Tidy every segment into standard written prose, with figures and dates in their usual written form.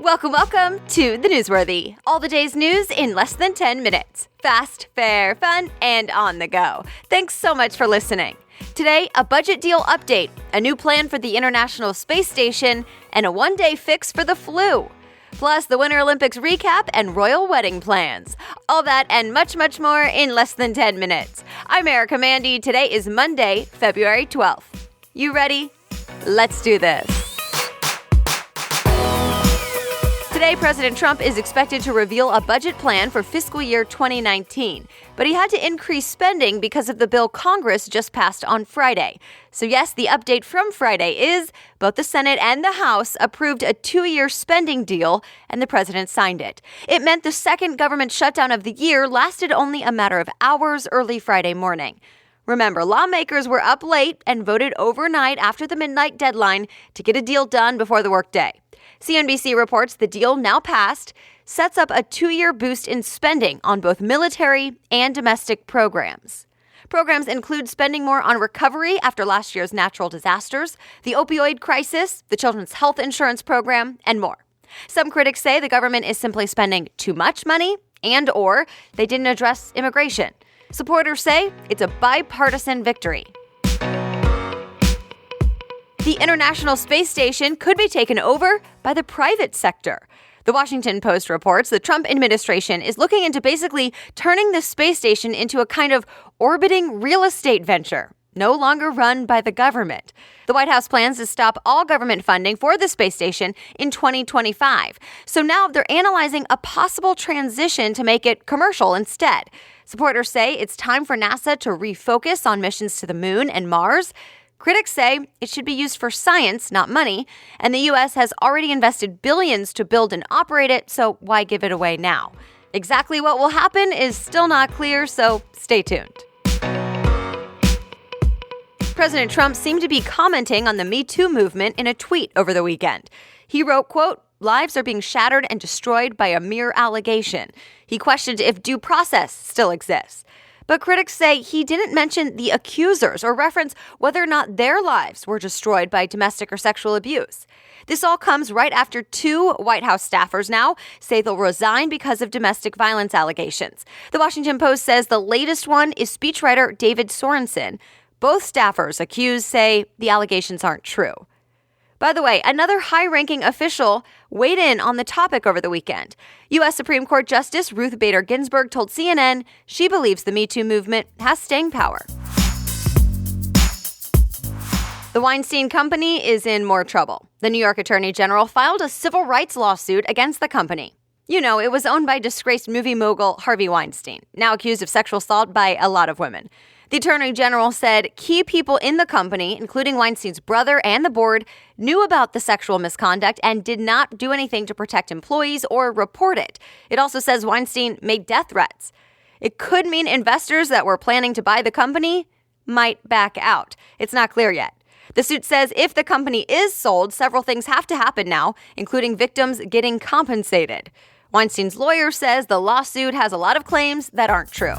Welcome to The Newsworthy. All the day's news in less than 10 minutes. Fast, fair, fun, and on the go. Thanks so much for listening. Today, a budget deal update, a new plan for the International Space Station, and a one-day fix for the flu. Plus, the Winter Olympics recap and royal wedding plans. All that and much, much more in less than 10 minutes. I'm Erica Mandy. Today is Monday, February 12th. You ready? Let's do this. Today, President Trump is expected to reveal a budget plan for fiscal year 2019, but he had to increase spending because of the bill Congress just passed on Friday. So yes, the update from Friday is both the Senate and the House approved a 2-year spending deal, and the president signed it. It meant the second government shutdown of the year lasted only a matter of hours early Friday morning. Remember, lawmakers were up late and voted overnight after the midnight deadline to get a deal done before the workday. CNBC reports the deal, now passed, sets up a 2-year boost in spending on both military and domestic programs. Programs include spending more on recovery after last year's natural disasters, the opioid crisis, the Children's Health Insurance Program, and more. Some critics say the government is simply spending too much money and/or they didn't address immigration. Supporters say it's a bipartisan victory. The International Space Station could be taken over by the private sector. The Washington Post reports the Trump administration is looking into basically turning the space station into a kind of orbiting real estate venture, no longer run by the government. The White House plans to stop all government funding for the space station in 2025. So now they're analyzing a possible transition to make it commercial instead. Supporters say it's time for NASA to refocus on missions to the moon and Mars. Critics say it should be used for science, not money, and the U.S. has already invested billions to build and operate it, so why give it away now? Exactly what will happen is still not clear, so stay tuned. President Trump seemed to be commenting on the Me Too movement in a tweet over the weekend. He wrote, quote, "Lives are being shattered and destroyed by a mere allegation." He questioned if due process still exists. But critics say he didn't mention the accusers or reference whether or not their lives were destroyed by domestic or sexual abuse. This all comes right after 2 White House staffers now say they'll resign because of domestic violence allegations. The Washington Post says the latest one is speechwriter David Sorensen. Both staffers accused say the allegations aren't true. By the way, another high-ranking official weighed in on the topic over the weekend. U.S. Supreme Court Justice Ruth Bader Ginsburg told CNN she believes the Me Too movement has staying power. The Weinstein Company is in more trouble. The New York Attorney General filed a civil rights lawsuit against the company. You know, it was owned by disgraced movie mogul Harvey Weinstein, now accused of sexual assault by a lot of women. The Attorney General said key people in the company, including Weinstein's brother and the board, knew about the sexual misconduct and did not do anything to protect employees or report it. It also says Weinstein made death threats. It could mean investors that were planning to buy the company might back out. It's not clear yet. The suit says if the company is sold, several things have to happen now, including victims getting compensated. Weinstein's lawyer says the lawsuit has a lot of claims that aren't true.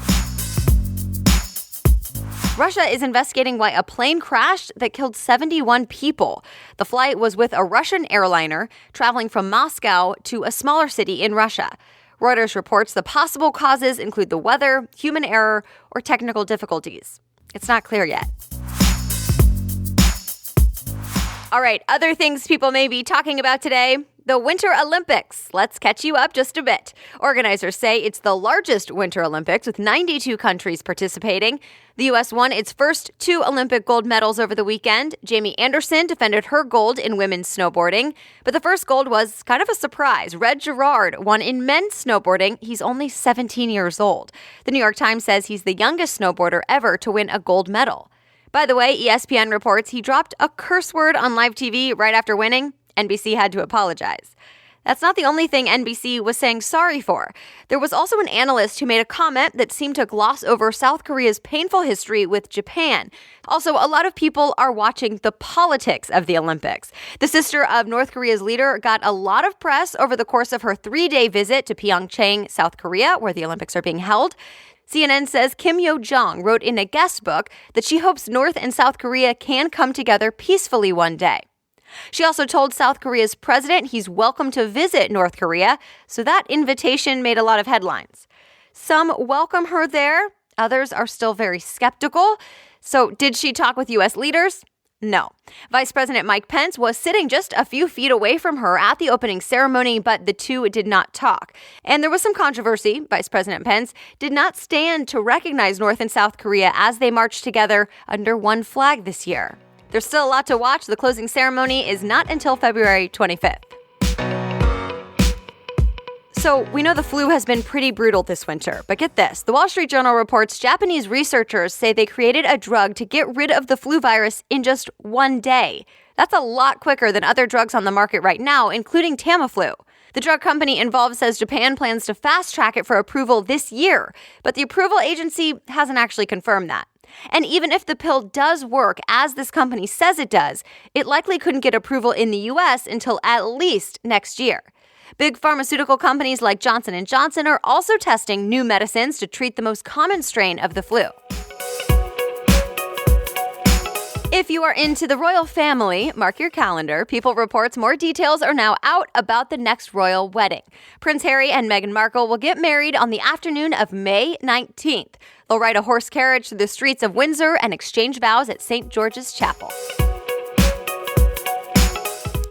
Russia is investigating why a plane crashed that killed 71 people. The flight was with a Russian airliner traveling from Moscow to a smaller city in Russia. Reuters reports the possible causes include the weather, human error, or technical difficulties. It's not clear yet. All right, other things people may be talking about today. The Winter Olympics. Let's catch you up just a bit. Organizers say it's the largest Winter Olympics with 92 countries participating. The U.S. won its first 2 Olympic gold medals over the weekend. Jamie Anderson defended her gold in women's snowboarding. But the first gold was kind of a surprise. Red Gerard won in men's snowboarding. He's only 17 years old. The New York Times says he's the youngest snowboarder ever to win a gold medal. By the way, ESPN reports he dropped a curse word on live TV right after winning. NBC had to apologize. That's not the only thing NBC was saying sorry for. There was also an analyst who made a comment that seemed to gloss over South Korea's painful history with Japan. Also, a lot of people are watching the politics of the Olympics. The sister of North Korea's leader got a lot of press over the course of her 3-day visit to Pyeongchang, South Korea, where the Olympics are being held. CNN says Kim Yo-jong wrote in a guest book that she hopes North and South Korea can come together peacefully one day. She also told South Korea's president he's welcome to visit North Korea, so that invitation made a lot of headlines. Some welcome her there. Others are still very skeptical. So did she talk with U.S. leaders? No. Vice President Mike Pence was sitting just a few feet away from her at the opening ceremony, but the two did not talk. And there was some controversy. Vice President Pence did not stand to recognize North and South Korea as they marched together under one flag this year. There's still a lot to watch. The closing ceremony is not until February 25th. So we know the flu has been pretty brutal this winter, but get this. The Wall Street Journal reports Japanese researchers say they created a drug to get rid of the flu virus in just one day. That's a lot quicker than other drugs on the market right now, including Tamiflu. The drug company involved says Japan plans to fast-track it for approval this year, but the approval agency hasn't actually confirmed that. And even if the pill does work as this company says it does, it likely couldn't get approval in the U.S. until at least next year. Big pharmaceutical companies like Johnson & Johnson are also testing new medicines to treat the most common strain of the flu. If you are into the royal family, mark your calendar. People reports more details are now out about the next royal wedding. Prince Harry and Meghan Markle will get married on the afternoon of May 19th. They'll ride a horse carriage through the streets of Windsor and exchange vows at St. George's Chapel.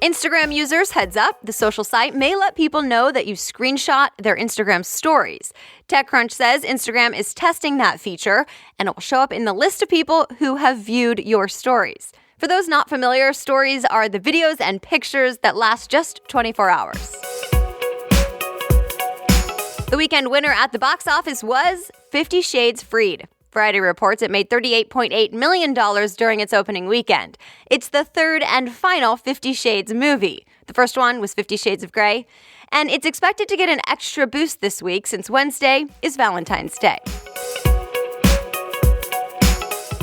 Instagram users, heads up, the social site may let people know that you screenshot their Instagram stories. TechCrunch says Instagram is testing that feature, and it will show up in the list of people who have viewed your stories. For those not familiar, stories are the videos and pictures that last just 24 hours. The weekend winner at the box office was 50 Shades Freed. Variety reports it made $38.8 million during its opening weekend. It's the third and final 50 Shades movie. The first one was 50 Shades of Grey, and it's expected to get an extra boost this week since Wednesday is Valentine's Day.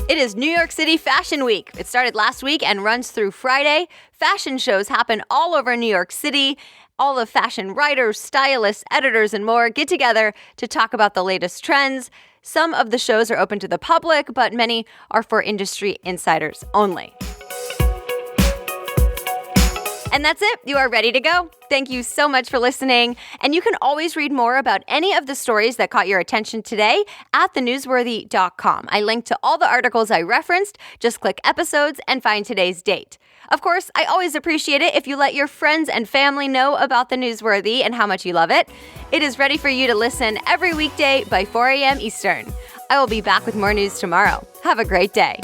It is New York City Fashion Week. It started last week and runs through Friday. Fashion shows happen all over New York City. All the fashion writers, stylists, editors, and more get together to talk about the latest trends. Some of the shows are open to the public, but many are for industry insiders only. And that's it. You are ready to go. Thank you so much for listening. And you can always read more about any of the stories that caught your attention today at thenewsworthy.com. I linked to all the articles I referenced. Just click episodes and find today's date. Of course, I always appreciate it if you let your friends and family know about The Newsworthy and how much you love it. It is ready for you to listen every weekday by 4 a.m. Eastern. I will be back with more news tomorrow. Have a great day.